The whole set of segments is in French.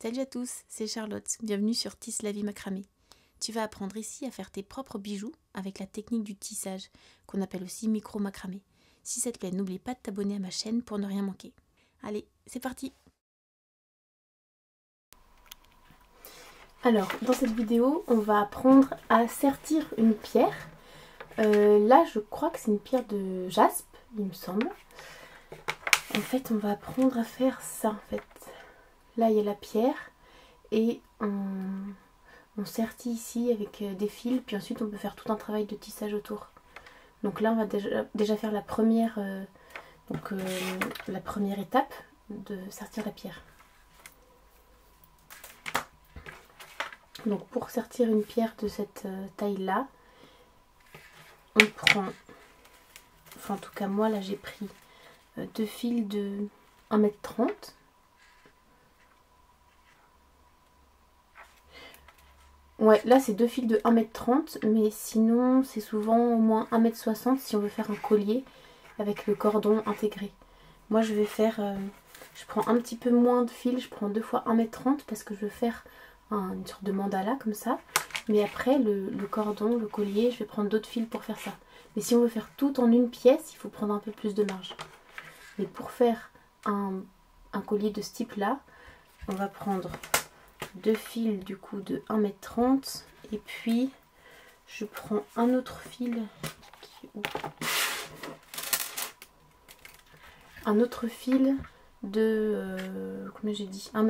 Salut à tous, c'est Charlotte, bienvenue sur Tisse la vie macramé. Tu vas apprendre ici à faire tes propres bijoux avec la technique du tissage, qu'on appelle aussi micro macramé. Si ça te plaît, n'oublie pas de t'abonner à ma chaîne pour ne rien manquer. Allez, c'est parti! Alors, dans cette vidéo, on va apprendre à sertir une pierre. Là, je crois que c'est une pierre de jaspe, il me semble. En fait, on va apprendre à faire ça, en fait. Là, il y a la pierre et on sertit ici avec des fils, puis ensuite on peut faire tout un travail de tissage autour. Donc là, on va déjà faire la première étape de sertir la pierre. Donc pour sertir une pierre de cette taille-là, on prend, enfin en tout cas moi là j'ai pris deux fils de 1,30 m. Ouais, là c'est deux fils de 1,30 m, mais sinon c'est souvent au moins 1,60 m si on veut faire un collier avec le cordon intégré. Moi je vais faire, je prends un petit peu moins de fils, je prends 2 fois 1,30 m parce que je veux faire une sorte de mandala comme ça. Mais après le cordon, le collier, je vais prendre d'autres fils pour faire ça. Mais si on veut faire tout en une pièce, il faut prendre un peu plus de marge. Mais pour faire un collier de ce type là, on va prendre deux fils du coup de 1,30 m et puis je prends un autre fil de combien j'ai dit, 1,20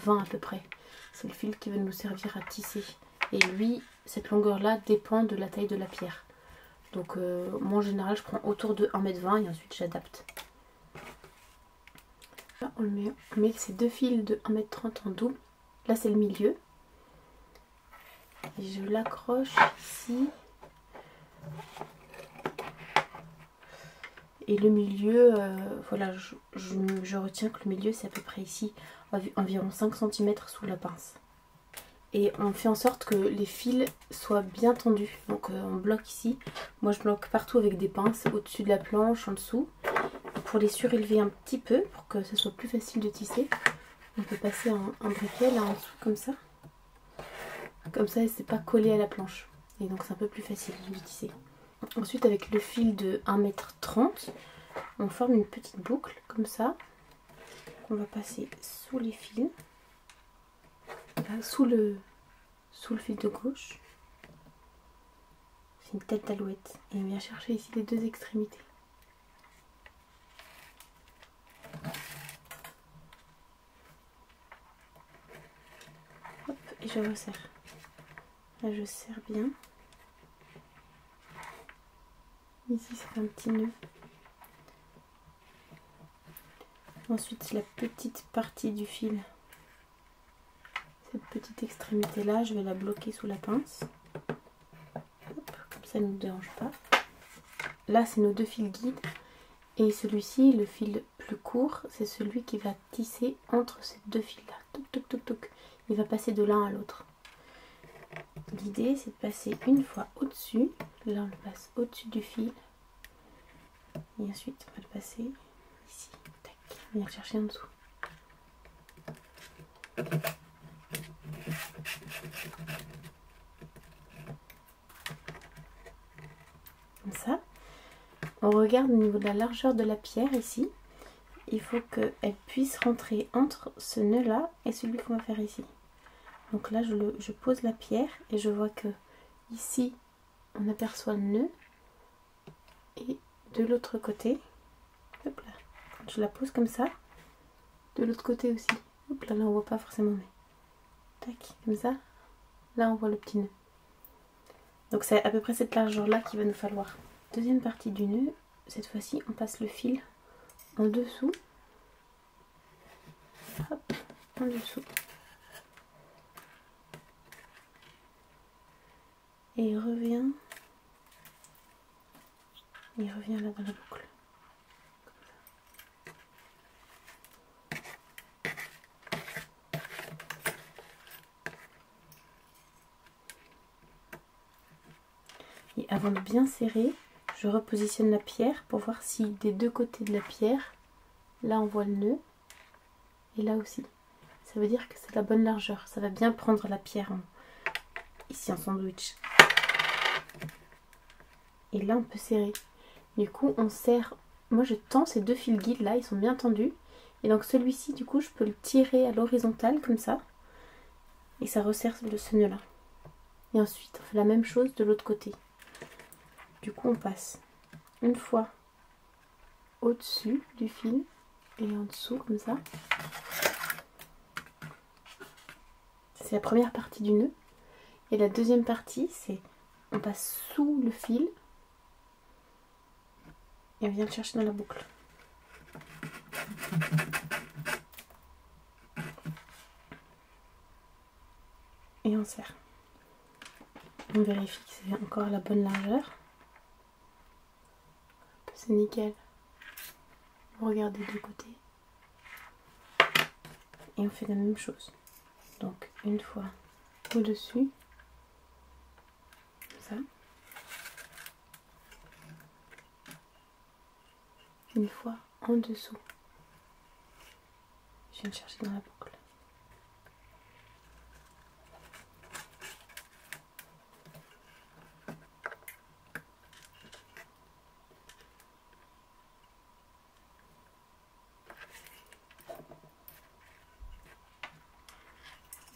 m à peu près. C'est le fil qui va nous servir à tisser et lui cette longueur là dépend de la taille de la pierre. Donc moi en général je prends autour de 1,20 m et ensuite j'adapte. Là on met ces deux fils de 1,30 m en double. Là c'est le milieu et je l'accroche ici et le milieu voilà, je retiens que le milieu c'est à peu près ici, environ 5 cm sous la pince, et on fait en sorte que les fils soient bien tendus. Donc on bloque ici, moi je bloque partout avec des pinces, au-dessus de la planche, en dessous, pour les surélever un petit peu pour que ce soit plus facile de tisser. On peut passer un briquet là en dessous comme ça c'est pas collé à la planche et donc c'est un peu plus facile de tisser. Ensuite avec le fil de 1,30 m, on forme une petite boucle comme ça qu'on va passer sous les fils, là, sous le fil de gauche. C'est une tête d'alouette et on vient chercher ici les deux extrémités. Hop, et je resserre. Là je serre bien. Ici ça fait un petit nœud. Ensuite la petite partie du fil, cette petite extrémité là, je vais la bloquer sous la pince. Hop, comme ça elle ne nous dérange pas. Là c'est nos deux fils guides. Et celui-ci, le fil plus court, c'est celui qui va tisser entre ces deux fils là. Toc toc toc toc. Il va passer de l'un à l'autre. L'idée c'est de passer une fois au-dessus. Là on le passe au-dessus du fil. Et ensuite on va le passer ici. Tac. On vient le chercher en dessous. Comme ça. On regarde au niveau de la largeur de la pierre ici. Il faut qu'elle puisse rentrer entre ce nœud là et celui qu'on va faire ici. Donc là je pose la pierre et je vois que ici on aperçoit le nœud et de l'autre côté, hop là, quand je la pose comme ça, de l'autre côté aussi, hop là, on voit pas forcément mais tac, comme ça, là on voit le petit nœud. Donc c'est à peu près cette largeur là qu'il va nous falloir. Deuxième partie du nœud, cette fois-ci on passe le fil en dessous, hop, en dessous. Et il revient là dans la boucle. Et avant de bien serrer, je repositionne la pierre pour voir si des deux côtés de la pierre, là on voit le nœud et là aussi. ça veut dire que c'est la bonne largeur. Ça va bien prendre la pierre ici en sandwich. Et là on peut serrer. Du coup on serre, moi je tends ces 2 fils guides là, ils sont bien tendus. Et donc celui-ci du coup je peux le tirer à l'horizontale comme ça. Et ça resserre ce nœud là. Et ensuite on fait la même chose de l'autre côté. Du coup on passe une fois au-dessus du fil et en dessous comme ça. C'est la première partie du nœud. Et la deuxième partie c'est on passe sous le fil et on vient le chercher dans la boucle. Et on serre. On vérifie que c'est encore la bonne largeur. C'est nickel. Regardez de côté. Et on fait la même chose. Donc une fois au-dessus. Comme ça. Une fois en dessous. Je viens le chercher dans la boucle.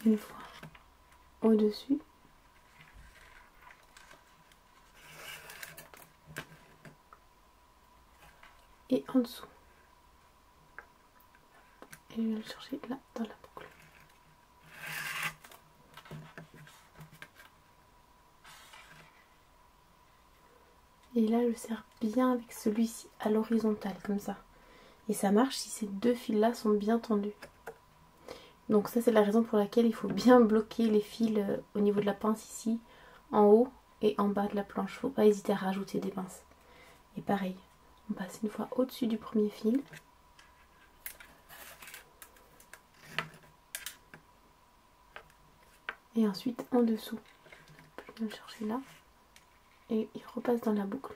Une fois au-dessus. Et en dessous. Et je vais le chercher là dans la boucle. Et là je serre bien avec celui-ci à l'horizontale comme ça. Et ça marche si ces 2 fils là sont bien tendus. Donc ça c'est la raison pour laquelle il faut bien bloquer les fils au niveau de la pince ici, en haut et en bas de la planche. Il ne faut pas hésiter à rajouter des pinces. Et pareil, on passe une fois au-dessus du premier fil. Et ensuite en dessous. Je viens le chercher là. Et il repasse dans la boucle.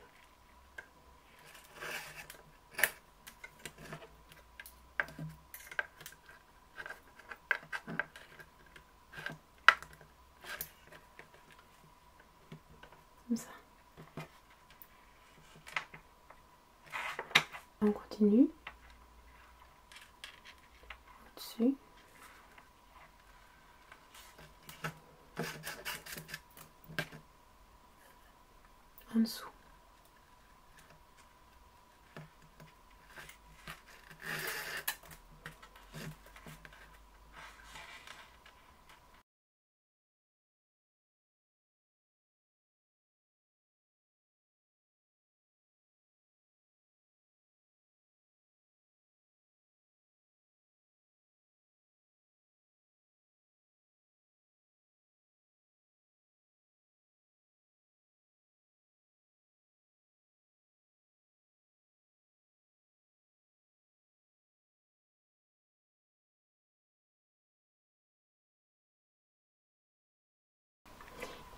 Comme ça. On continue. Au-dessus. En dessous.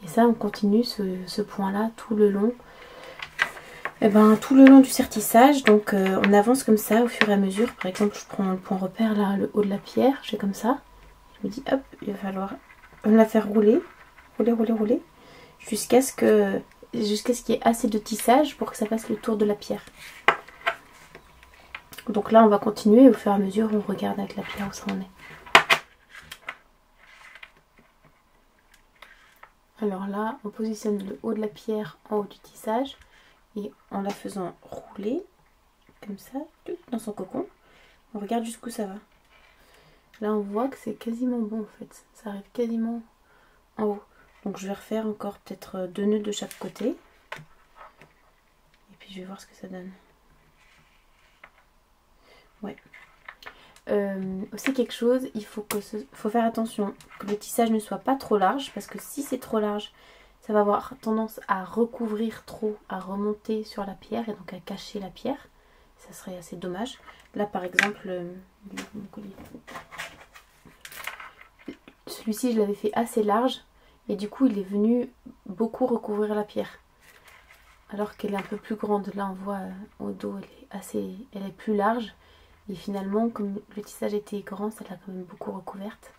Et ça on continue ce point là tout le long. Et tout le long du sertissage. Donc on avance comme ça au fur et à mesure. Par exemple je prends le point repère là, le haut de la pierre, je fais comme ça. Je me dis hop, il va falloir la faire rouler, rouler jusqu'à ce qu'il y ait assez de tissage pour que ça fasse le tour de la pierre. Donc là on va continuer, au fur et à mesure on regarde avec la pierre où ça en est. Alors là on positionne le haut de la pierre en haut du tissage et en la faisant rouler comme ça dans son cocon, on regarde jusqu'où ça va. Là on voit que c'est quasiment bon en fait, ça arrive quasiment en haut. Donc je vais refaire encore peut-être 2 nœuds de chaque côté. Et puis je vais voir ce que ça donne. Ouais. Aussi quelque chose, il faut faire attention que le tissage ne soit pas trop large. Parce que si c'est trop large, ça va avoir tendance à recouvrir trop, à remonter sur la pierre et donc à cacher la pierre. Ça serait assez dommage. Là par exemple, celui-ci je l'avais fait assez large. Et du coup il est venu beaucoup recouvrir la pierre. Alors qu'elle est un peu plus grande. Là on voit au dos elle est plus large. Et finalement, comme le tissage était grand, ça l'a quand même beaucoup recouverte.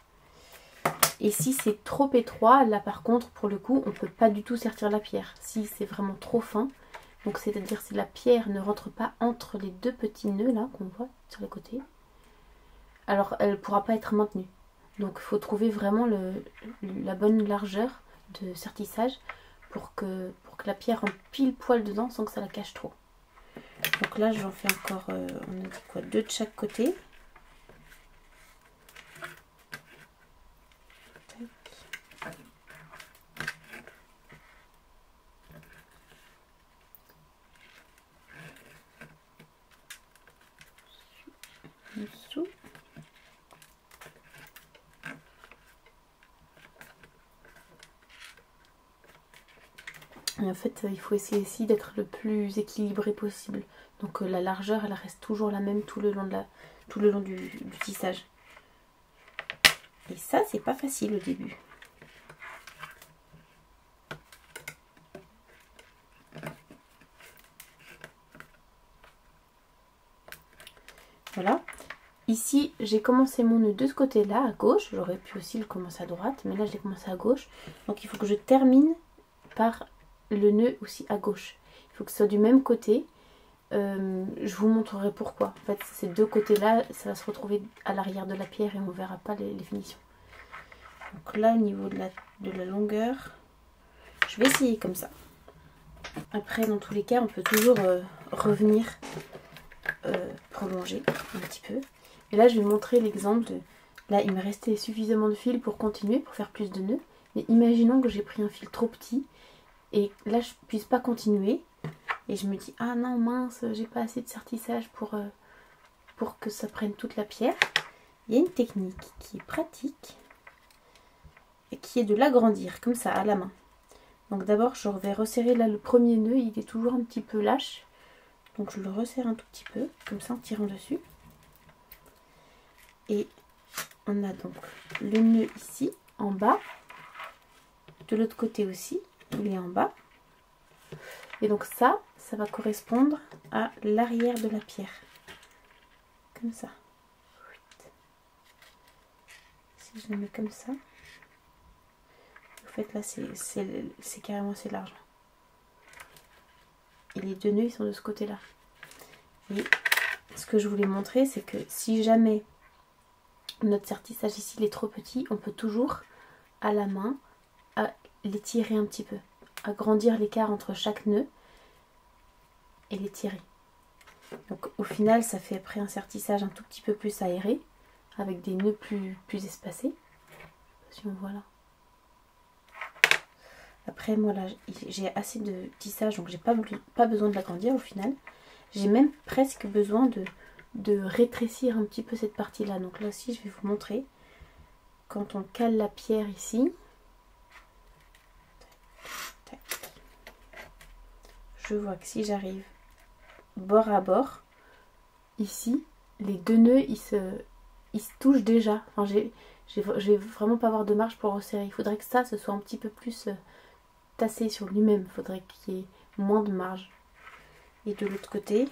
Et si c'est trop étroit, là par contre, pour le coup, on ne peut pas du tout sertir la pierre. Si c'est vraiment trop fin, donc c'est-à-dire si la pierre ne rentre pas entre les deux petits nœuds là qu'on voit sur les côtés, alors elle ne pourra pas être maintenue. Donc il faut trouver vraiment la bonne largeur de sertissage pour que la pierre rentre pile poil dedans sans que ça la cache trop. Donc là j'en fais encore, on a dit quoi, 2 de chaque côté. Dessous. Et en fait, il faut essayer ici d'être le plus équilibré possible. Donc la largeur, elle reste toujours la même tout le long du tissage. Et ça, c'est pas facile au début. Voilà. Ici, j'ai commencé mon nœud de ce côté-là, à gauche. J'aurais pu aussi le commencer à droite, mais là, je l'ai commencé à gauche. Donc, il faut que je termine par le nœud aussi à gauche. Il faut que ce soit du même côté. Je vous montrerai pourquoi. En fait, ces deux côtés-là, ça va se retrouver à l'arrière de la pierre et on ne verra pas les finitions. Donc là, au niveau de la longueur, je vais essayer comme ça. Après, dans tous les cas, on peut toujours revenir prolonger un petit peu. Et là, je vais montrer l'exemple de... Là, il me restait suffisamment de fil pour continuer, pour faire plus de nœuds. Mais imaginons que j'ai pris un fil trop petit et là, je ne puisse pas continuer. Et je me dis, ah non, mince, j'ai pas assez de sertissage pour que ça prenne toute la pierre. Il y a une technique qui est pratique et qui est de l'agrandir comme ça à la main. Donc d'abord, je vais resserrer là le premier nœud, il est toujours un petit peu lâche. Donc je le resserre un tout petit peu, comme ça en tirant dessus. Et on a donc le nœud ici, en bas. De l'autre côté aussi, il est en bas. Et donc ça va correspondre à l'arrière de la pierre. Comme ça. Si je le mets comme ça. En fait là c'est carrément assez large. Et les deux nœuds ils sont de ce côté là. Et ce que je voulais montrer c'est que si jamais notre sertissage ici il est trop petit, on peut toujours à la main l'étirer un petit peu. Agrandir l'écart entre chaque nœud et l'étirer. Donc au final ça fait après un sertissage un tout petit peu plus aéré avec des nœuds plus espacés. Si on voit là. Après moi là j'ai assez de tissage donc j'ai pas besoin de l'agrandir au final. J'ai même presque besoin de rétrécir un petit peu cette partie là. Donc là aussi je vais vous montrer quand on cale la pierre ici. Je vois que si j'arrive bord à bord, ici, les deux nœuds, ils se touchent déjà. Enfin, je vais vraiment pas avoir de marge pour resserrer. Il faudrait que ça, ce soit un petit peu plus tassé sur lui-même. Il faudrait qu'il y ait moins de marge. Et de l'autre côté,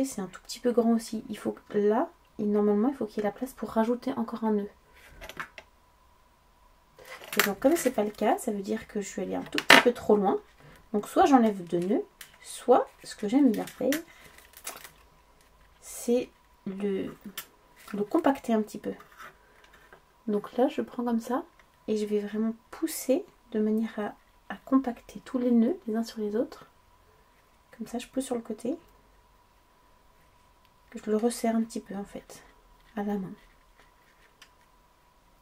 c'est un tout petit peu grand aussi. Il faut que là, normalement, il faut qu'il y ait la place pour rajouter encore un nœud. Et donc comme c'est pas le cas, ça veut dire que je suis allée un tout petit peu trop loin. Donc soit j'enlève 2 nœuds, soit ce que j'aime bien faire, c'est le compacter un petit peu. Donc là je prends comme ça et je vais vraiment pousser de manière à compacter tous les nœuds les uns sur les autres. Comme ça je pousse sur le côté. Je le resserre un petit peu en fait, à la main.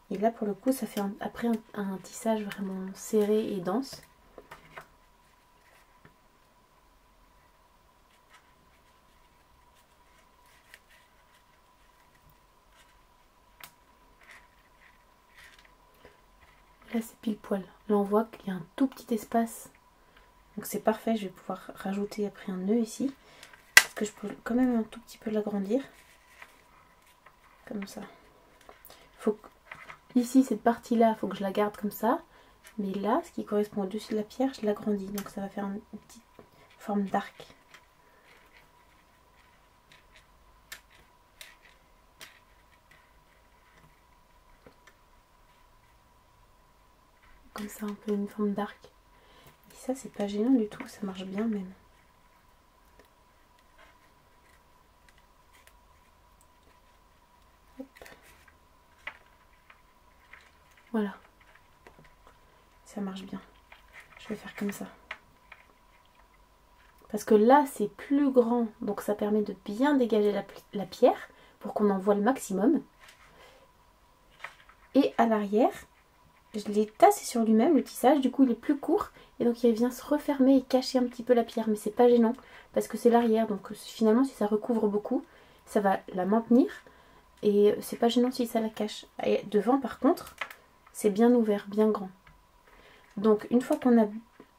Et là pour le coup ça fait après un tissage vraiment serré et dense. Là c'est pile poil. Là on voit qu'il y a un tout petit espace. Donc c'est parfait, je vais pouvoir rajouter après un nœud ici. Parce que je peux quand même un tout petit peu l'agrandir. Comme ça. Ici cette partie là, il faut que je la garde comme ça. Mais là, ce qui correspond au dessus de la pierre, je l'agrandis. Donc ça va faire une petite forme d'arc. comme ça, un peu une forme d'arc. Et ça, c'est pas gênant du tout, ça marche bien même. Hop. Voilà. Ça marche bien. Je vais faire comme ça. Parce que là, c'est plus grand, donc ça permet de bien dégager la pierre pour qu'on en voit le maximum. Et à l'arrière, je l'ai tassé sur lui-même, le tissage, du coup il est plus court. Et donc il vient se refermer et cacher un petit peu la pierre. Mais c'est pas gênant, parce que c'est l'arrière. Donc finalement, si ça recouvre beaucoup, ça va la maintenir. Et c'est pas gênant si ça la cache. Et devant, par contre, c'est bien ouvert, bien grand. Donc une fois qu'on a...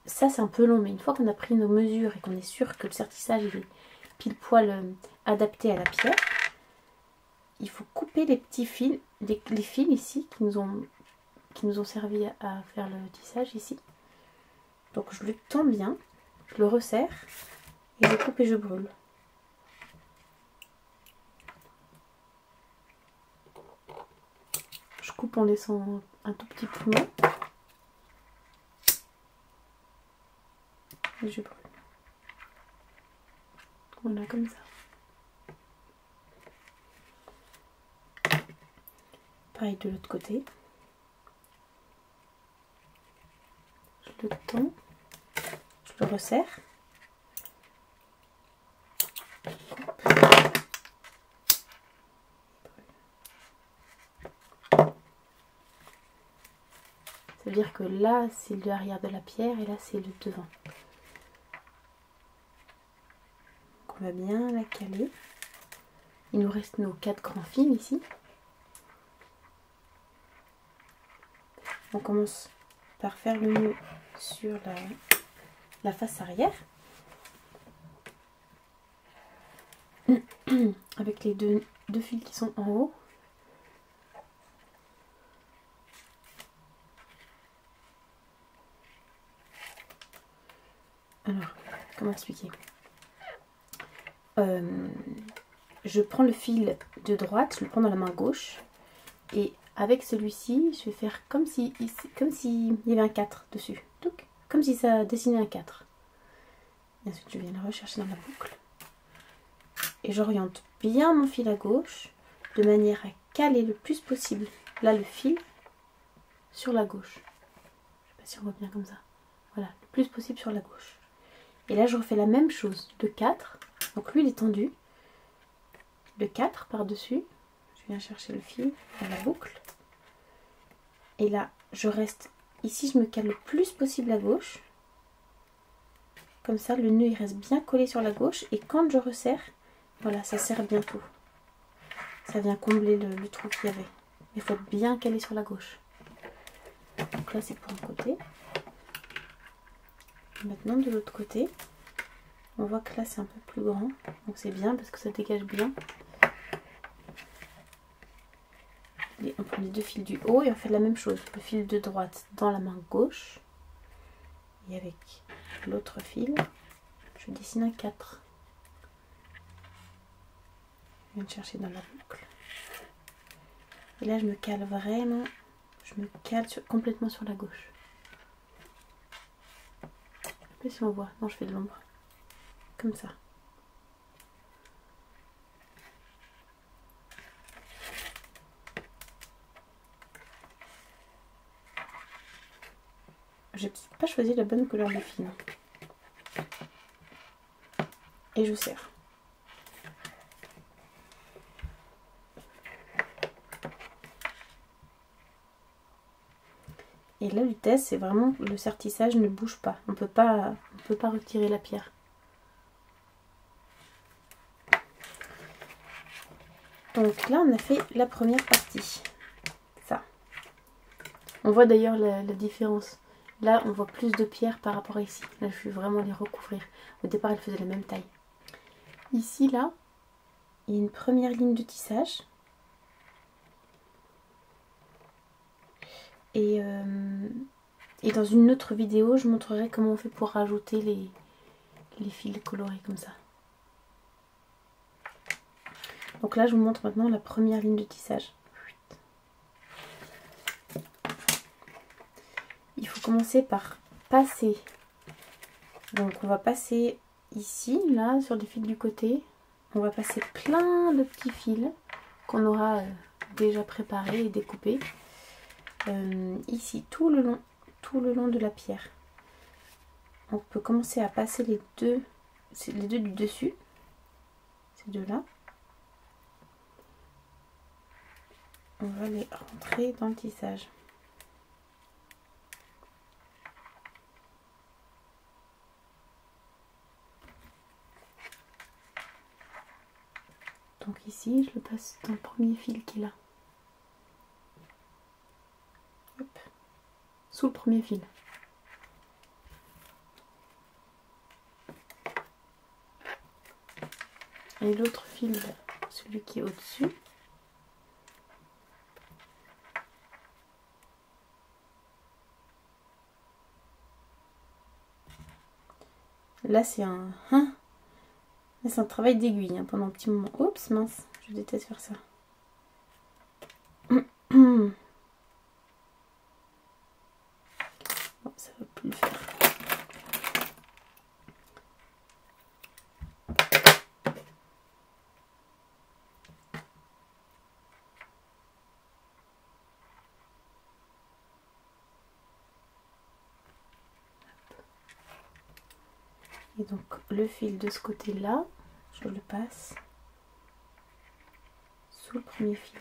Ça c'est un peu long, mais une fois qu'on a pris nos mesures et qu'on est sûr que le sertissage il est pile poil adapté à la pierre, il faut couper les petits fils, les fils ici qui nous ont servi à faire le tissage ici. Donc je le tends bien, je le resserre et je coupe et je brûle. Je coupe en laissant un tout petit piment. Et je brûle. Voilà, comme ça. Pareil de l'autre côté. Je le tends. Je le resserre. Ça veut dire que là, c'est l'arrière de la pierre et là, c'est le devant. On va bien la caler. Il nous reste nos 4 grands fils ici. On commence par faire le nœud sur la face arrière. Avec les deux fils qui sont en haut. Alors, comment expliquer ? Je prends le fil de droite, je le prends dans la main gauche et avec celui-ci, je vais faire comme s'il y avait un 4 dessus. Donc, comme si ça dessinait un 4. Et ensuite, je viens le rechercher dans la boucle. Et j'oriente bien mon fil à gauche de manière à caler le plus possible là le fil sur la gauche. Je ne sais pas si on voit bien comme ça. Voilà, le plus possible sur la gauche. Et là, je refais la même chose, de 4. Donc lui, il est tendu. De 4 par-dessus. Je viens chercher le fil dans la boucle. Et là, je reste... Ici, je me cale le plus possible à gauche. Comme ça, le nœud, il reste bien collé sur la gauche. Et quand je resserre, voilà, ça serre bien tout. Ça vient combler le trou qu'il y avait. Il faut être bien calé sur la gauche. Donc là, c'est pour un côté. Maintenant, de l'autre côté, on voit que là, c'est un peu plus grand. Donc c'est bien parce que ça dégage bien. Et on prend les deux fils du haut et on fait la même chose. Le fil de droite dans la main gauche. Et avec l'autre fil, je dessine un 4. Je viens chercher dans la boucle. Et là, je me cale vraiment. Je me cale complètement sur la gauche. Je sais pas si on voit. Non, je fais de l'ombre. Comme ça. J'ai pas choisi la bonne couleur de fil. Et je serre. Et là, le test, c'est vraiment le sertissage ne bouge pas. On peut pas retirer la pierre. Donc là, on a fait la première partie. Ça. On voit d'ailleurs la différence. Là, on voit plus de pierres par rapport à ici. Là, je vais vraiment les recouvrir. Au départ, elles faisaient la même taille. Ici, là, il y a une première ligne de tissage. Et dans une autre vidéo, je montrerai comment on fait pour rajouter les fils colorés comme ça. Donc là, je vous montre maintenant la première ligne de tissage. il faut commencer par passer. Donc on va passer ici, là, sur les fils du côté. On va passer plein de petits fils qu'on aura déjà préparés et découpés. Ici, tout le long de la pierre. On peut commencer à passer les deux du dessus. Ces deux-là. On va les rentrer dans le tissage. Donc ici, je le passe dans le premier fil qu'il a. Hop. Sous le premier fil. Et l'autre fil, celui qui est au-dessus. Là, c'est un travail d'aiguille hein, pendant un petit moment. Oups, mince, je déteste faire ça. Bon, ça va plus le faire. Et donc le fil de ce côté-là, je le passe sous le premier fil.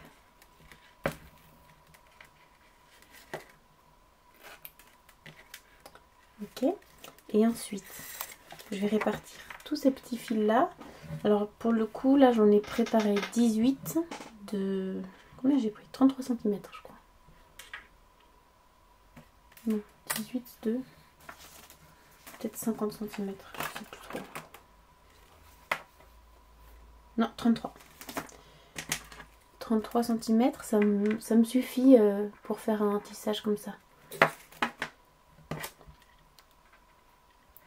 Ok. Et ensuite, je vais répartir tous ces petits fils-là. Alors pour le coup, là j'en ai préparé 18 de... Combien j'ai pris? 33 cm je crois. Non, 18 de... Peut-être 50 cm, je sais plus trop. Non, 33. 33 cm, ça me suffit pour faire un tissage comme ça.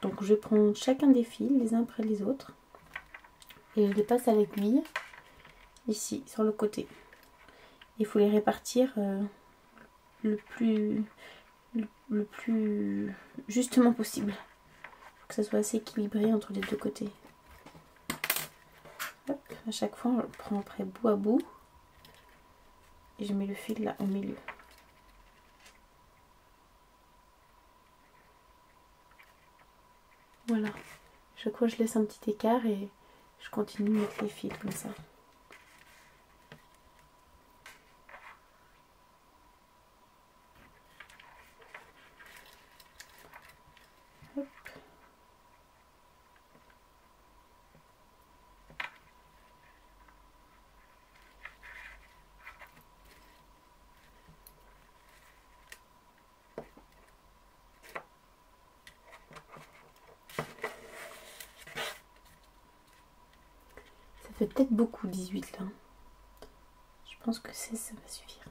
Donc je vais prendre chacun des fils, les uns après les autres. Et je les passe à l'aiguille, ici, sur le côté. Il faut les répartir le plus justement possible. Pour que ça soit assez équilibré entre les deux côtés. Hop, à chaque fois, on le prend après bout à bout. Et je mets le fil là au milieu. Voilà. Chaque fois, je laisse un petit écart et je continue de mettre les fils comme ça. Hop. Ça fait peut-être beaucoup 18 là. Je pense que ça va suffire.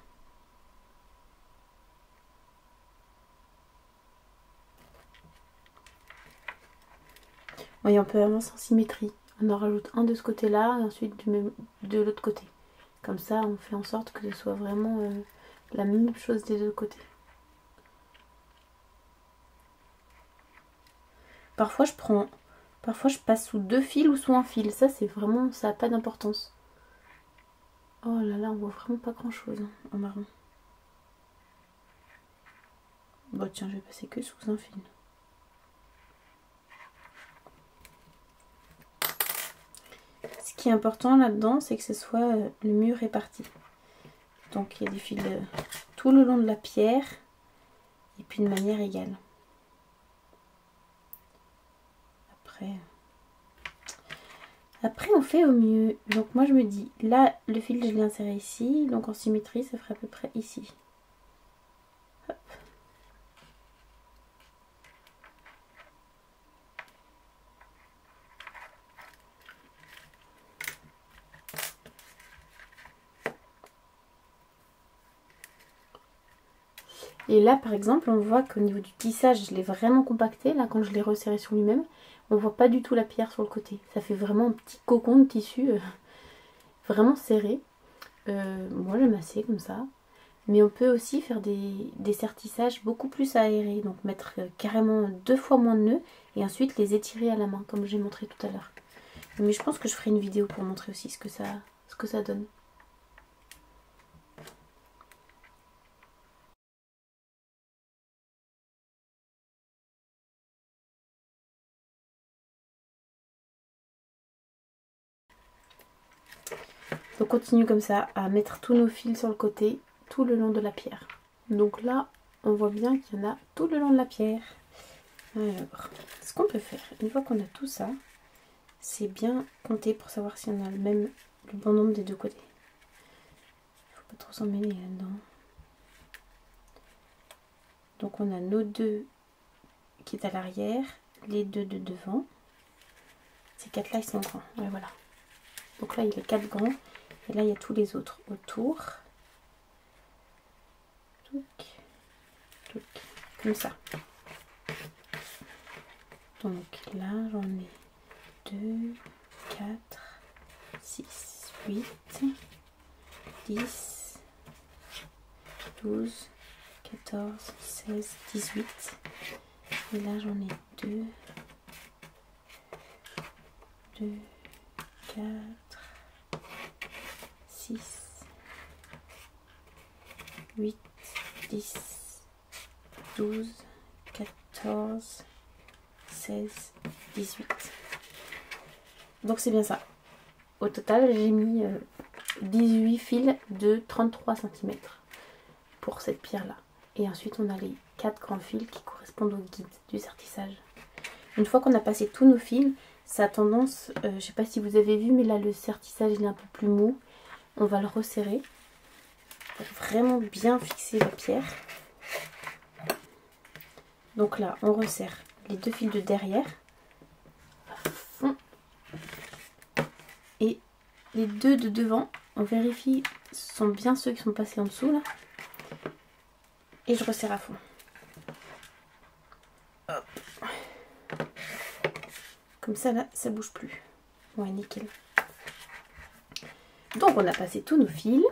Oui, on peut avancer en symétrie. On en rajoute un de ce côté-là et ensuite de l'autre côté. Comme ça, on fait en sorte que ce soit vraiment la même chose des deux côtés. Parfois, je passe sous deux fils ou sous un fil. Ça, c'est vraiment, ça n'a pas d'importance. Oh là là, on voit vraiment pas grand-chose en marron. Bon, tiens, je vais passer que sous un fil. Ce qui est important là-dedans, c'est que ce soit le mieux réparti. Donc il y a des fils tout le long de la pierre et puis de manière égale. Après on fait au mieux. Donc moi je me dis, là le fil je l'ai inséré ici, donc en symétrie ça ferait à peu près ici. Hop. Et là par exemple on voit qu'au niveau du tissage je l'ai vraiment compacté. Là quand je l'ai resserré sur lui-même, on voit pas du tout la pierre sur le côté. Ça fait vraiment un petit cocon de tissu vraiment serré. Moi j'aime assez comme ça. Mais on peut aussi faire des sertissages beaucoup plus aérés. Donc mettre carrément 2 fois moins de nœuds et ensuite les étirer à la main comme j'ai montré tout à l'heure. Mais je pense que je ferai une vidéo pour montrer aussi ce que ça donne. On continue comme ça à mettre tous nos fils sur le côté, tout le long de la pierre. Donc là, on voit bien qu'il y en a tout le long de la pierre. Alors, ce qu'on peut faire, une fois qu'on a tout ça, c'est bien compter pour savoir si on a le bon nombre des deux côtés. Il ne faut pas trop s'en mêler là-dedans. Donc on a nos deux qui est à l'arrière, les deux de devant. Ces 4 là, ils sont grands. Ouais, voilà. Donc là, il y a 4 grands. Et là, il y a tous les autres autour. Touc, touc, comme ça. Donc là, j'en ai 2, 4, 6, 8, 10, 12, 14, 16, 18. Et là, j'en ai 2, 4, 6, 8, 10, 12, 14, 16, 18. Donc c'est bien ça. Au total, j'ai mis 18 fils de 33 cm pour cette pierre-là. Et ensuite, on a les 4 grands fils qui correspondent au guide du sertissage. Une fois qu'on a passé tous nos fils, ça a tendance, je ne sais pas si vous avez vu, mais là le sertissage il est un peu plus mou. On va le resserrer pour vraiment bien fixer la pierre. Donc là, on resserre les 2 fils de derrière à fond. Et les 2 de devant, on vérifie, ce sont bien ceux qui sont passés en dessous là. Et je resserre à fond. Hop. Comme ça là, ça bouge plus. Ouais, nickel. Donc on a passé tous nos fils.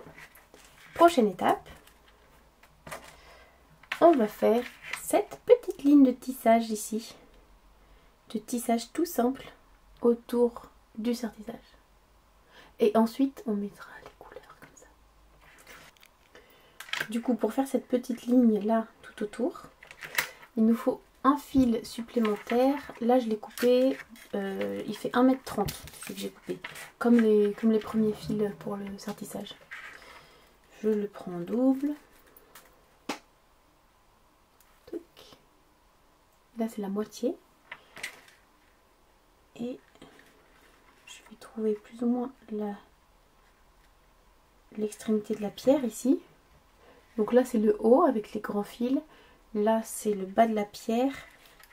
Prochaine étape, on va faire cette petite ligne de tissage ici. De tissage tout simple autour du sertissage. Et ensuite, on mettra les couleurs comme ça. Du coup, pour faire cette petite ligne là tout autour, il nous faut un fil supplémentaire. Là, je l'ai coupé, il fait 1,30 m, c'est que j'ai coupé. Comme les premiers fils pour le sertissage. Je le prends en double. Là, c'est la moitié. Et je vais trouver plus ou moins l'extrémité de la pierre ici. Donc là, c'est le haut avec les grands fils. Là, c'est le bas de la pierre.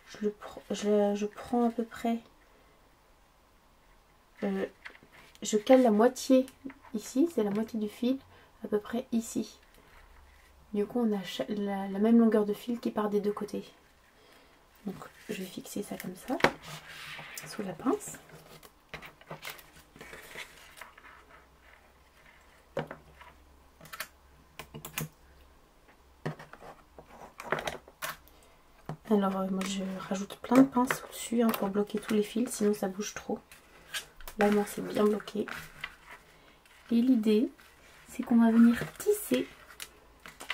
Je prends à peu près... je cale la moitié ici. C'est la moitié du fil. À peu près ici. Du coup, on a la même longueur de fil qui part des deux côtés. Donc, je vais fixer ça comme ça, sous la pince. Alors, moi, je rajoute plein de pinces au-dessus hein, pour bloquer tous les fils, sinon ça bouge trop. Là, moi, c'est bien bloqué. Et l'idée, c'est qu'on va venir tisser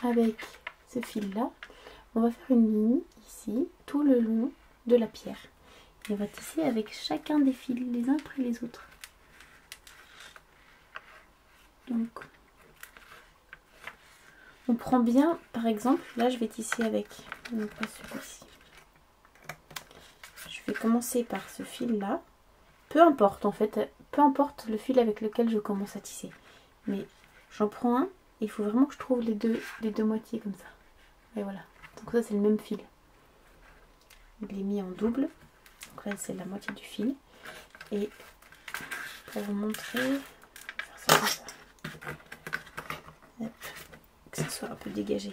avec ce fil-là. On va faire une ligne ici, tout le long de la pierre. Et on va tisser avec chacun des fils, les uns après les autres. Donc, on prend bien, par exemple, là je vais tisser avec, non pas celui-ci. Je vais commencer par ce fil-là. Peu importe en fait, peu importe le fil avec lequel je commence à tisser. Mais j'en prends un, et il faut vraiment que je trouve les deux moitiés comme ça. Et voilà. Donc ça c'est le même fil. Je l'ai mis en double. Donc là c'est la moitié du fil. Et pour vous montrer, je vais faire ça comme ça. Hop, que ça soit un peu dégagé.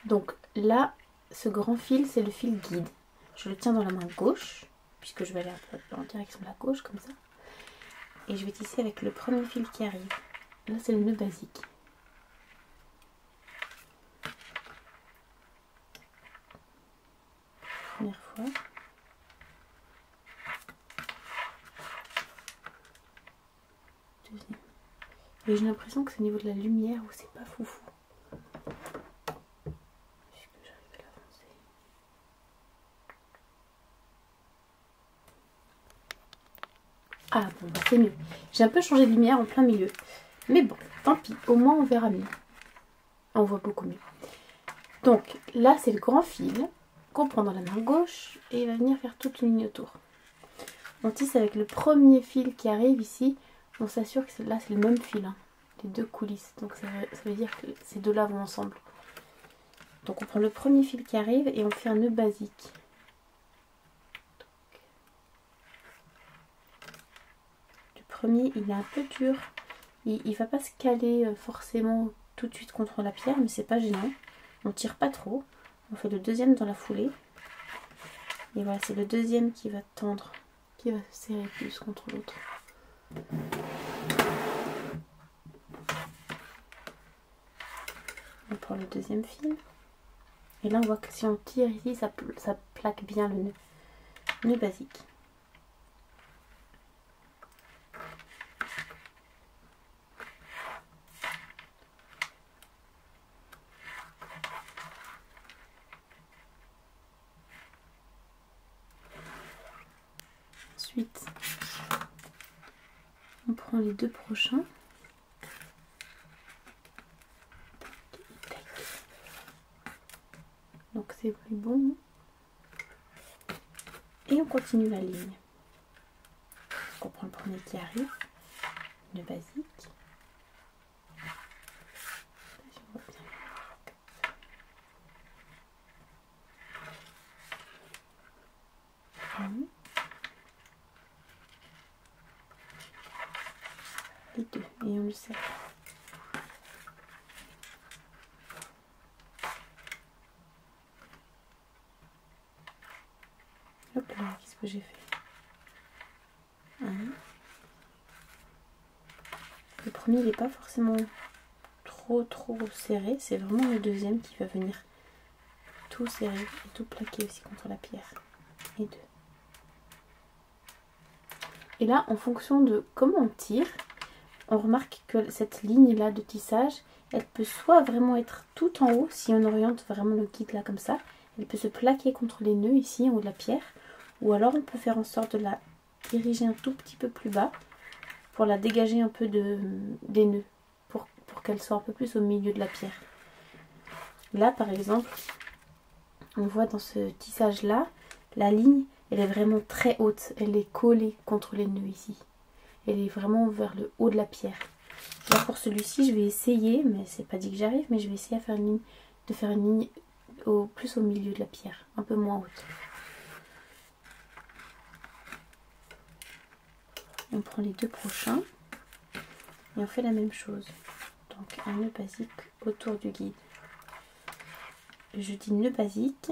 Donc là, ce grand fil c'est le fil guide. Je le tiens dans la main gauche, puisque je vais aller en direction de la gauche comme ça. Et je vais tisser avec le premier fil qui arrive. Là c'est le nœud basique. première fois. Deuxième. Et j'ai l'impression que c'est au niveau de la lumière où c'est pas foufou. Est-ce que j'arrive à l'avancer? Ah bon, bah c'est mieux. J'ai un peu changé de lumière en plein milieu. Mais bon, tant pis, au moins on verra mieux. On voit beaucoup mieux. Donc là c'est le grand fil qu'on prend dans la main gauche et il va venir faire toute une ligne autour. On tisse avec le premier fil qui arrive ici. On s'assure que là c'est le même fil, hein, les deux coulisses. Donc ça veut dire que ces deux-là vont ensemble. Donc on prend le premier fil qui arrive et on fait un nœud basique. Le premier il est un peu dur. Il ne va pas se caler forcément tout de suite contre la pierre, mais c'est pas gênant. On tire pas trop. On fait le deuxième dans la foulée. Et voilà, c'est le deuxième qui va tendre, qui va se serrer plus contre l'autre. On prend le deuxième fil. Et là, on voit que si on tire ici, ça plaque bien le nœud. Nœud basique. Ensuite, on prend les deux prochains. Donc c'est bon. Et on continue la ligne. Donc on prend le premier qui arrive, le basique. Les deux, et on le serre. Hop là, qu'est-ce que j'ai fait? Le premier il n'est pas forcément trop serré, c'est vraiment le deuxième qui va venir tout serrer et tout plaquer aussi contre la pierre. Et deux. Et là, en fonction de comment on tire, on remarque que cette ligne là de tissage, elle peut soit vraiment être tout en haut, si on oriente vraiment le guide là comme ça, elle peut se plaquer contre les nœuds ici en haut de la pierre, ou alors on peut faire en sorte de la diriger un tout petit peu plus bas pour la dégager un peu des nœuds, pour qu'elle soit un peu plus au milieu de la pierre. Là par exemple, on voit dans ce tissage là, la ligne elle est vraiment très haute, elle est collée contre les nœuds ici. Elle est vraiment vers le haut de la pierre. Là pour celui-ci je vais essayer, mais c'est pas dit que j'arrive, mais je vais essayer de faire une ligne plus au milieu de la pierre, un peu moins haute. On prend les deux prochains et on fait la même chose. Donc un nœud basique autour du guide. Je dis nœud basique,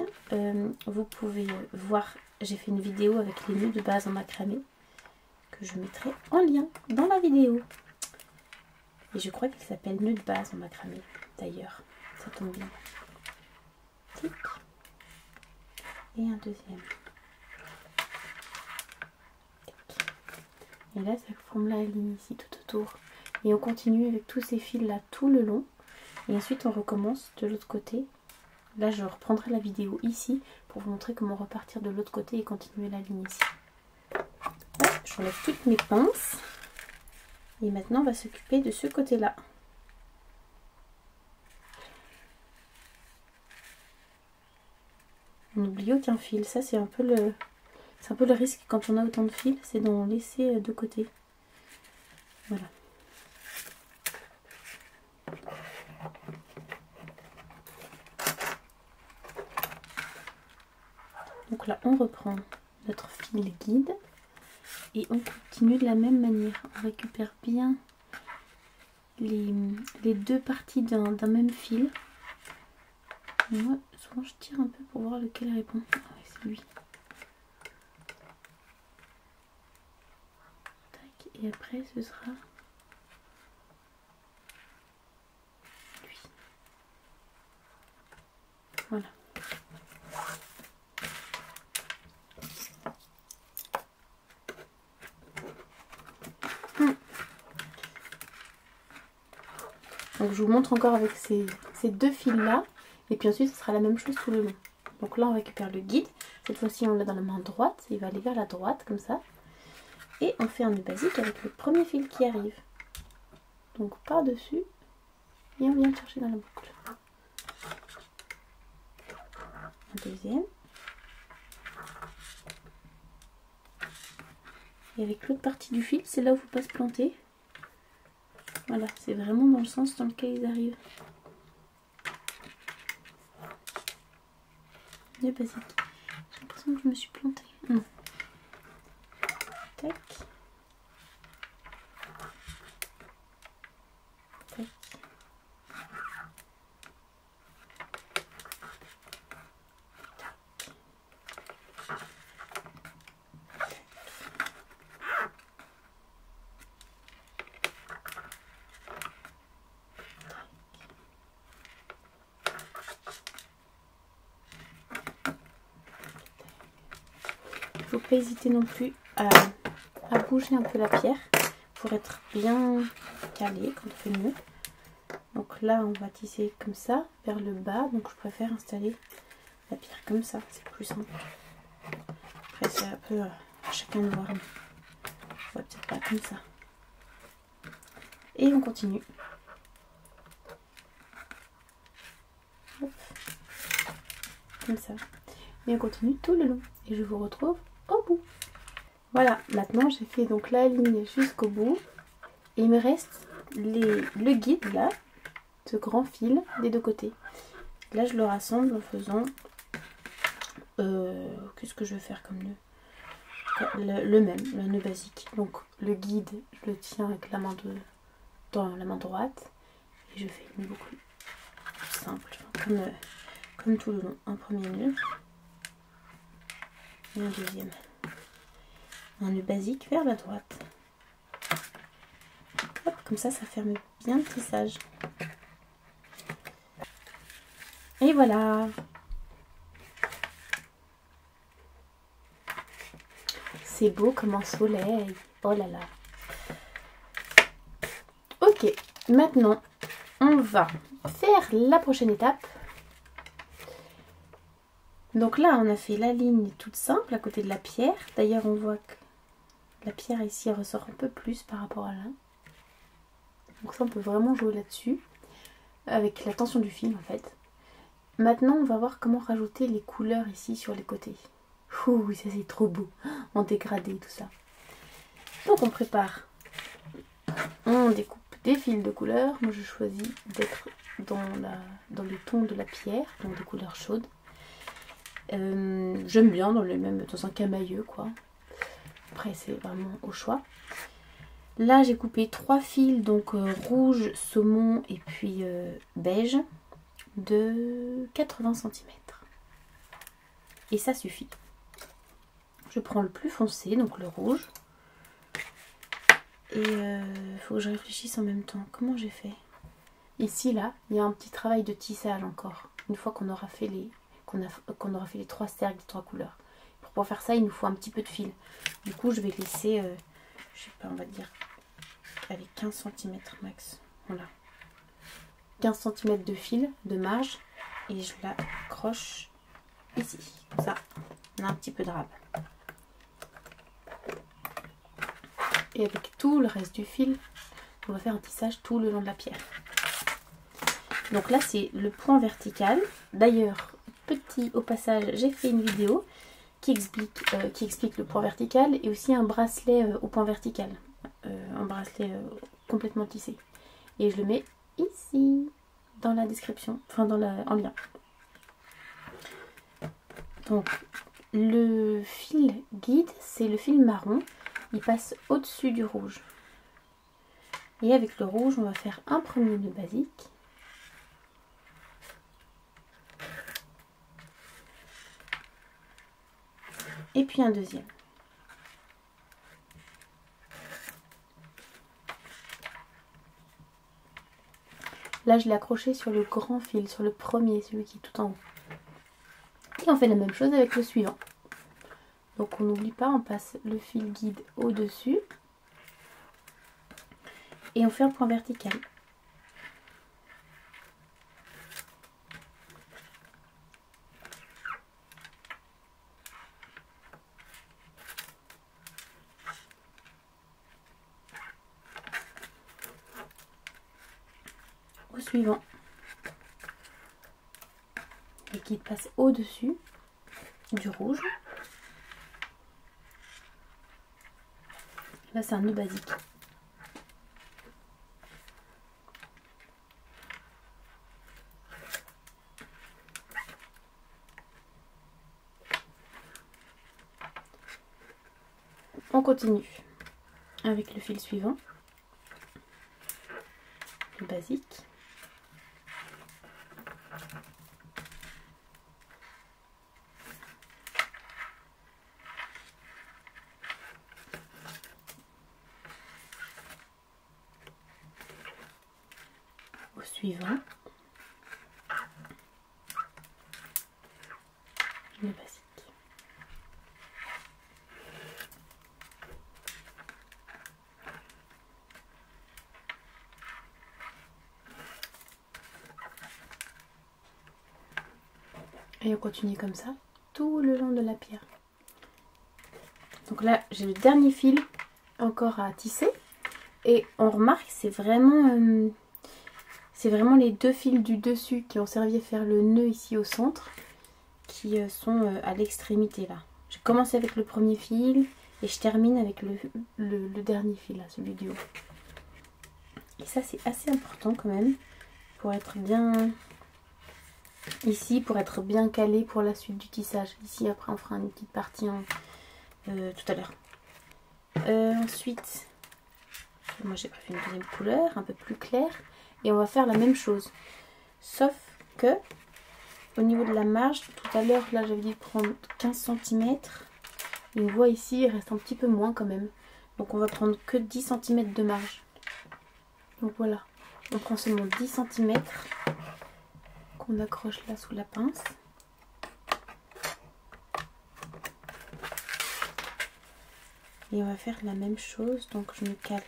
vous pouvez voir, j'ai fait une vidéo avec les nœuds de base en macramé que je mettrai en lien dans la vidéo. Et je crois qu'il s'appelle nœud de base en macramé d'ailleurs, ça tombe bien. Tic. Et un deuxième. Et là ça forme la ligne ici tout autour. Et on continue avec tous ces fils là tout le long. Et ensuite on recommence de l'autre côté. Là je reprendrai la vidéo ici pour vous montrer comment repartir de l'autre côté et continuer la ligne ici. Voilà, j'enlève toutes mes pinces. Et maintenant on va s'occuper de ce côté là. On n'oublie aucun fil, ça c'est un peu le risque quand on a autant de fils, c'est d'en laisser de côté. Voilà. Donc là on reprend notre fil guide et on continue de la même manière. On récupère bien les deux parties d'un même fil. Et moi souvent je tire un peu pour voir lequel répond. Ah oui, c'est lui. Tac, et après ce sera lui. Voilà. Donc je vous montre encore avec ces deux fils là. Et puis ensuite ce sera la même chose tout le long. Donc là on récupère le guide. Cette fois-ci on l'a dans la main droite. Il va aller vers la droite comme ça. Et on fait un nœud basique avec le premier fil qui arrive. Donc par dessus. Et on vient chercher dans la boucle. Un deuxième. Et avec l'autre partie du fil, c'est là où il ne faut pas se planter. Voilà, c'est vraiment dans le sens dans lequel ils arrivent. Nœud basique. J'ai l'impression que je me suis plantée. Non. Tac. Tac. Il ne faut pas hésiter non plus à bouger un peu la pierre pour être bien calé quand on fait le nœud. Donc là on va tisser comme ça vers le bas, donc je préfère installer la pierre comme ça, c'est plus simple. Après c'est un peu à chacun de voir, on va peut-être pas comme ça. Et on continue. Hop. Comme ça. Et on continue tout le long. Et je vous retrouve au bout. Voilà, maintenant j'ai fait donc la ligne jusqu'au bout. Et il me reste le guide là, ce grand fil des deux côtés. Là je le rassemble en faisant... qu'est-ce que je vais faire comme nœud? Le même, le nœud basique. Donc le guide, je le tiens avec la main dans la main droite. Et je fais une boucle simple, comme tout le long. Un premier nœud. Et un deuxième. Un nœud basique vers la droite. Hop, comme ça ferme bien le tissage. Et voilà. C'est beau comme un soleil. Oh là là. Ok, maintenant on va faire la prochaine étape. Donc là on a fait la ligne toute simple à côté de la pierre. D'ailleurs on voit que la pierre ici ressort un peu plus par rapport à là. Donc ça on peut vraiment jouer là-dessus. Avec la tension du fil en fait. Maintenant on va voir comment rajouter les couleurs ici sur les côtés. Ouh, ça c'est trop beau. En dégradé tout ça. Donc on prépare. On découpe des fils de couleurs. Moi je choisis d'être dans le ton de la pierre, donc des couleurs chaudes. J'aime bien dans un camailleux quoi. Après c'est vraiment au choix. Là j'ai coupé 3 fils, donc rouge, saumon et puis beige, de 80 cm. Et ça suffit. Je prends le plus foncé, donc le rouge. Et il faut que je réfléchisse en même temps. Comment j'ai fait? Ici, là, il y a un petit travail de tissage encore. Une fois qu'on aura fait les 3 cercles des 3 couleurs. Pour pouvoir faire ça, il nous faut un petit peu de fil. Du coup, je vais laisser, je sais pas, on va dire, allez, 15 cm max. Voilà. 15 cm de fil, de marge. Et je l'accroche ici. Comme ça, on a un petit peu de rab. Et avec tout le reste du fil, on va faire un tissage tout le long de la pierre. Donc là c'est le point vertical. D'ailleurs, petit au passage, j'ai fait une vidéo qui explique le point vertical et aussi un bracelet au point vertical. Un bracelet complètement tissé. Et je le mets ici, dans la description, enfin en lien. Donc le fil guide, c'est le fil marron. Il passe au-dessus du rouge. Et avec le rouge, on va faire un premier nœud basique. Et puis un deuxième. Là, je l'ai accroché sur le grand fil, sur le premier, celui qui est tout en haut. Et on fait la même chose avec le suivant. Donc on n'oublie pas, on passe le fil guide au-dessus. Et on fait un point vertical. au suivant. Et qui passe au-dessus du rouge. Là, c'est un nœud basique. On continue avec le fil suivant, le basique. Au suivant, le basique. Et on continue comme ça tout le long de la pierre. Donc là, j'ai le dernier fil encore à tisser. Et on remarque, c'est vraiment les deux fils du dessus qui ont servi à faire le nœud ici au centre, qui sont à l'extrémité là. J'ai commencé avec le premier fil et je termine avec le dernier fil là, celui du haut. Et ça, c'est assez important quand même pour être bien... Ici, pour être bien calé pour la suite du tissage. Ici, après, on fera une petite partie tout à l'heure. Ensuite, moi j'ai préféré une deuxième couleur, un peu plus claire. Et on va faire la même chose. Sauf que, au niveau de la marge, tout à l'heure, là, j'avais dit de prendre 15 cm. Et on voit ici, il reste un petit peu moins quand même. Donc, on va prendre que 10 cm de marge. Donc, voilà. Donc, on se monte 10 cm. On accroche là sous la pince. Et on va faire la même chose. Donc je me cale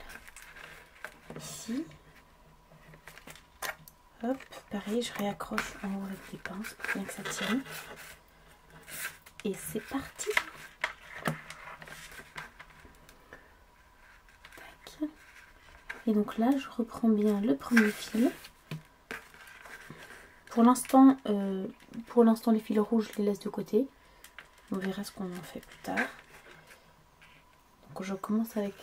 ici. Hop, pareil, je réaccroche en haut avec des pinces pour bien que ça tienne. Et c'est parti. Tac. Et donc là, je reprends bien le premier fil. Pour l'instant, les fils rouges, je les laisse de côté. On verra ce qu'on en fait plus tard. Donc je commence avec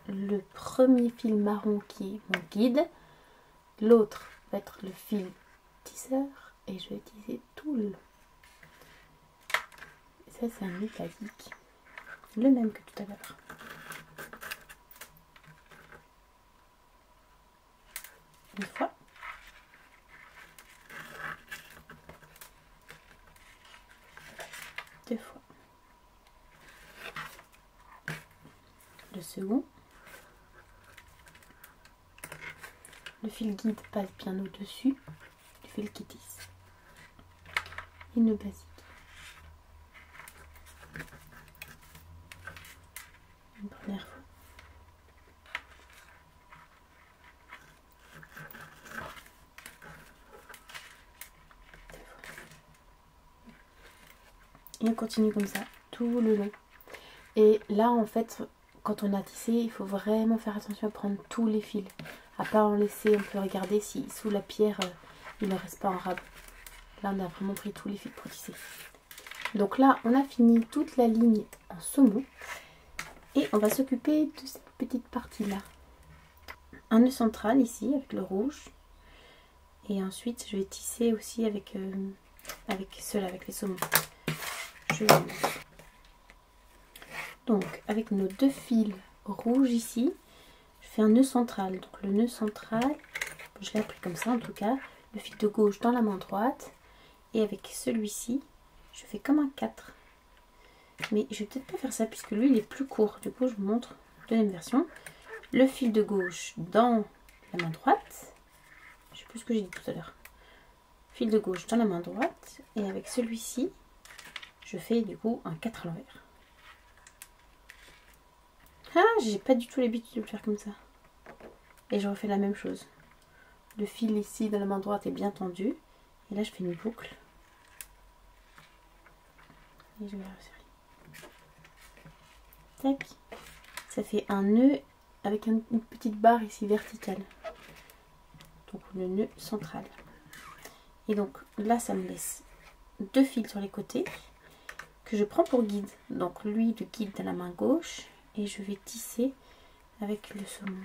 le premier fil marron qui est mon guide. L'autre va être le fil tisseur et je vais tisser tout le long. Et ça, c'est un nœud basique, le même que tout à l'heure. Une fois. Deux fois. Le second. Le fil guide passe bien au-dessus du fil qui tisse. Et nœud basique. Une première fois. Et on continue comme ça tout le long. Et là en fait, quand on a tissé, il faut vraiment faire attention à prendre tous les fils. À pas en laisser, on peut regarder si sous la pierre il ne reste pas un rab. Là on a vraiment pris tous les fils pour tisser. Donc là on a fini toute la ligne en saumon. Et on va s'occuper de cette petite partie là. Un nœud central ici avec le rouge. Et ensuite je vais tisser aussi avec ceux-là, avec les saumons. Donc avec nos deux fils rouges ici, je fais un nœud central. Donc le nœud central, je l'ai appris comme ça en tout cas, le fil de gauche dans la main droite. Et avec celui-ci, je fais comme un 4. Mais je vais peut-être pas faire ça puisque lui il est plus court. Du coup je vous montre la deuxième version. Le fil de gauche dans la main droite. Je sais plus ce que j'ai dit tout à l'heure. Fil de gauche dans la main droite. Et avec celui-ci, je fais du coup un 4 à l'envers. Ah, j'ai pas du tout l'habitude de le faire comme ça. Et je refais la même chose. Le fil ici dans la main droite est bien tendu. Et là je fais une boucle. Et je vais resserrer. Tac. Ça fait un nœud avec une petite barre ici verticale. donc le nœud central. Et donc là ça me laisse 2 fils sur les côtés que je prends pour guide. Donc lui le guide de la main gauche et je vais tisser avec le saumon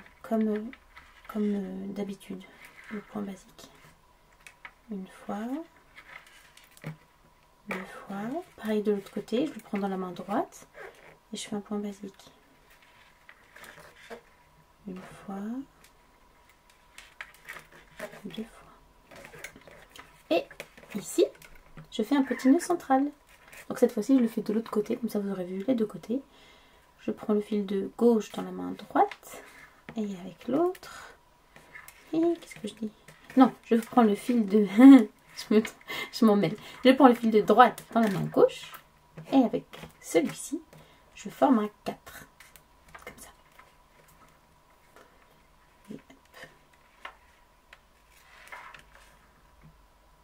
comme d'habitude, le point basique. Une fois, 2 fois, pareil de l'autre côté, je le prends dans la main droite et je fais un point basique. Une fois, 2 fois. Et ici, je fais un petit nœud central. Donc cette fois-ci, je le fais de l'autre côté, comme ça vous aurez vu les deux côtés. Je prends le fil de gauche dans la main droite et avec l'autre. Et qu'est-ce que je dis? Non, je prends le fil de... je m'en mêle. Je prends le fil de droite dans la main gauche et avec celui-ci, je forme un 4. Comme ça. Et hop.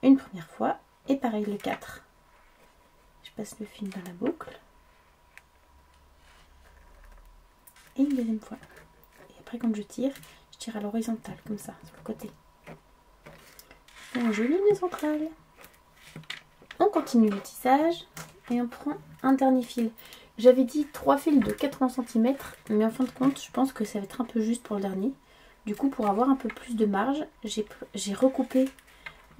Une première fois et pareil le 4. Je passe le fil dans la boucle. Et une deuxième fois. Et après quand je tire à l'horizontale comme ça, sur le côté. Un joli nœud central. On continue le tissage et on prend un dernier fil. J'avais dit 3 fils de 80 cm, mais en fin de compte, je pense que ça va être un peu juste pour le dernier. Du coup, pour avoir un peu plus de marge, j'ai recoupé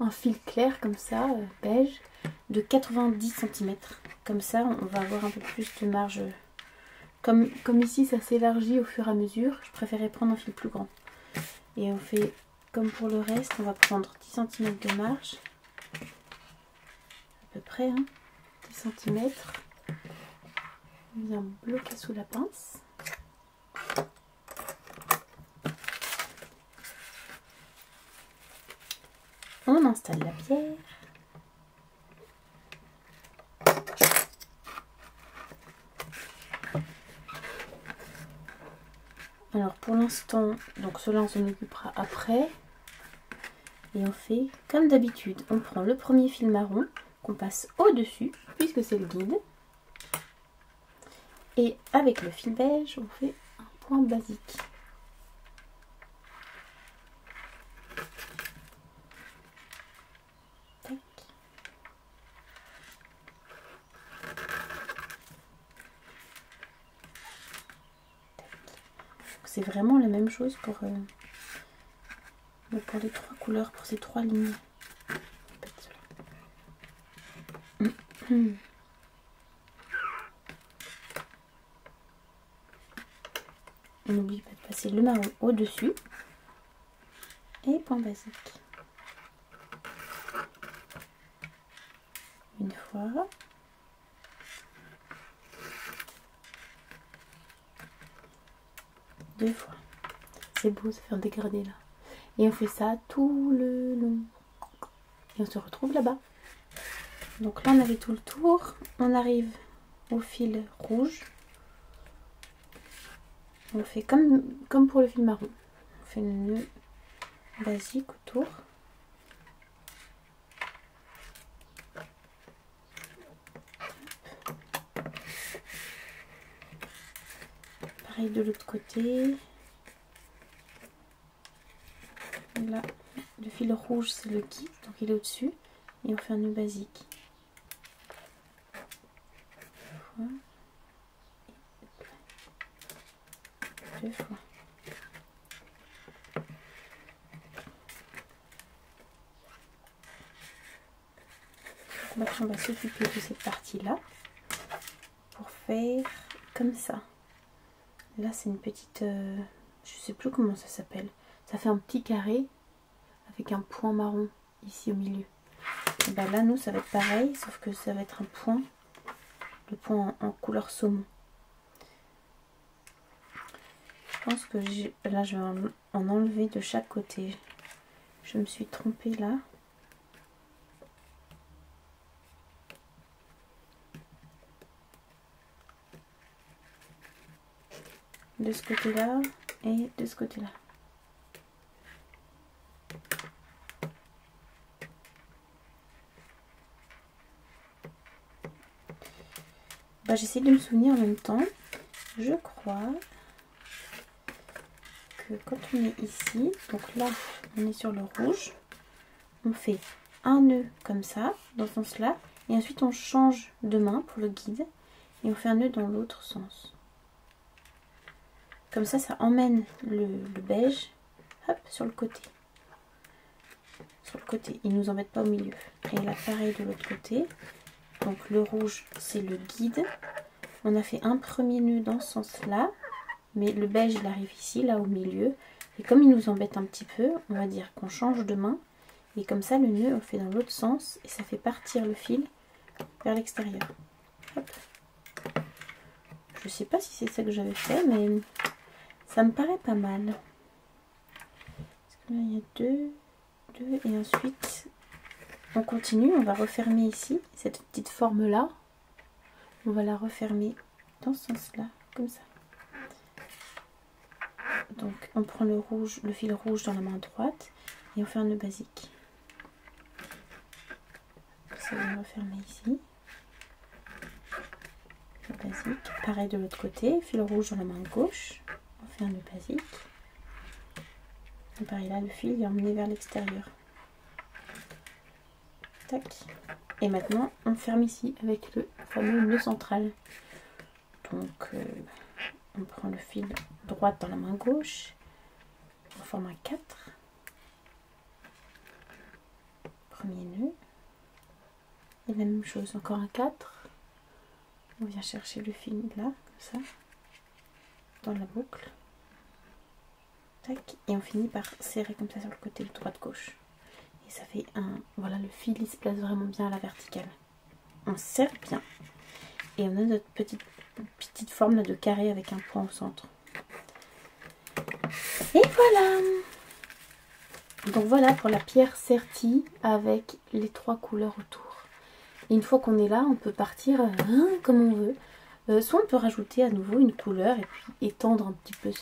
un fil clair comme ça, beige, de 90 cm. Comme ça, on va avoir un peu plus de marge. Comme ici, ça s'élargit au fur et à mesure, je préférais prendre un fil plus grand. Et on fait comme pour le reste, on va prendre 10 cm de marge, à peu près, hein, 10 cm. On vient bloquer sous la pince. On installe la pierre. Alors pour l'instant, donc cela on s'en occupera après. Et on fait comme d'habitude. On prend le premier fil marron qu'on passe au-dessus, puisque c'est le guide. Et avec le fil beige, on fait un point basique. Tac. C'est vraiment la même chose pour les 3 couleurs, pour ces 3 lignes. On n'oublie pas de passer le marron au-dessus. Et point basique. Une fois. Deux fois. C'est beau, ça fait un dégradé là. Et on fait ça tout le long. Et on se retrouve là-bas. Donc là on avait tout le tour. On arrive au fil rouge. On fait comme pour le fil marron. On fait le nœud basique autour. Pareil de l'autre côté. Là, le fil rouge c'est le guide, donc il est au-dessus. Et on fait un nœud basique. Une fois. Deux fois. Maintenant on va s'occuper de cette partie là pour faire comme ça. Là c'est une petite, je sais plus comment ça s'appelle, ça fait un petit carré avec un point marron ici au milieu. Et ben là nous ça va être pareil, sauf que ça va être un point, le point en couleur saumon. Je pense que là je vais en enlever de chaque côté. Je me suis trompée là. De ce côté là et de ce côté là. Bah, j'essaie de me souvenir en même temps. Je crois quand on est ici, donc là on est sur le rouge, on fait un nœud comme ça, dans ce sens-là, et ensuite on change de main pour le guide, et on fait un nœud dans l'autre sens. Comme ça, ça emmène le beige, hop, sur le côté. Sur le côté, il ne nous embête pas au milieu. Et là, pareil de l'autre côté. Donc le rouge, c'est le guide. On a fait un premier nœud dans ce sens-là, mais le beige, il arrive ici, là au milieu. Et comme il nous embête un petit peu, on va dire qu'on change de main. Et comme ça, le nœud, on fait dans l'autre sens, et ça fait partir le fil vers l'extérieur. Hop. Je sais pas si c'est ça que j'avais fait, mais ça me paraît pas mal. Parce que là, il y a deux, et ensuite, on continue, on va refermer ici, cette petite forme-là. On va la refermer dans ce sens-là, comme ça. Donc, on prend le rouge, le fil rouge dans la main droite, et on fait un nœud basique. Ça va refermer ici. Nœud basique. Pareil de l'autre côté, fil rouge dans la main gauche. On fait un nœud basique. Et pareil là, le fil est emmené vers l'extérieur. Tac. Et maintenant, on ferme ici avec le fameux nœud central. Donc, on prend le fil droit dans la main gauche. On forme un 4. Premier nœud. Et la même chose, encore un 4. On vient chercher le fil là, comme ça, dans la boucle. Tac. Et on finit par serrer comme ça sur le côté de droite-gauche. Et ça fait un... Voilà, le fil il se place vraiment bien à la verticale. On serre bien. Et on a notre petite forme là de carré avec un point au centre. Et voilà. Donc voilà pour la pierre sertie avec les 3 couleurs autour. Et une fois qu'on est là, on peut partir comme on veut. Soit on peut rajouter à nouveau une couleur et puis étendre un petit peu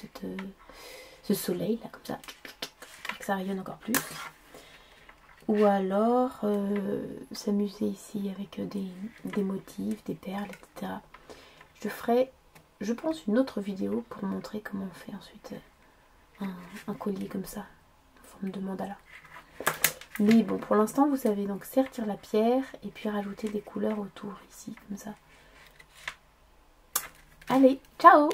ce soleil là comme ça. Pour que ça rayonne encore plus. Ou alors s'amuser ici avec des motifs, des perles, etc. Je ferai, je pense, une autre vidéo pour montrer comment on fait ensuite un collier comme ça, en forme de mandala. Mais bon, pour l'instant, vous savez donc sertir la pierre et puis rajouter des couleurs autour ici, comme ça. Allez, ciao!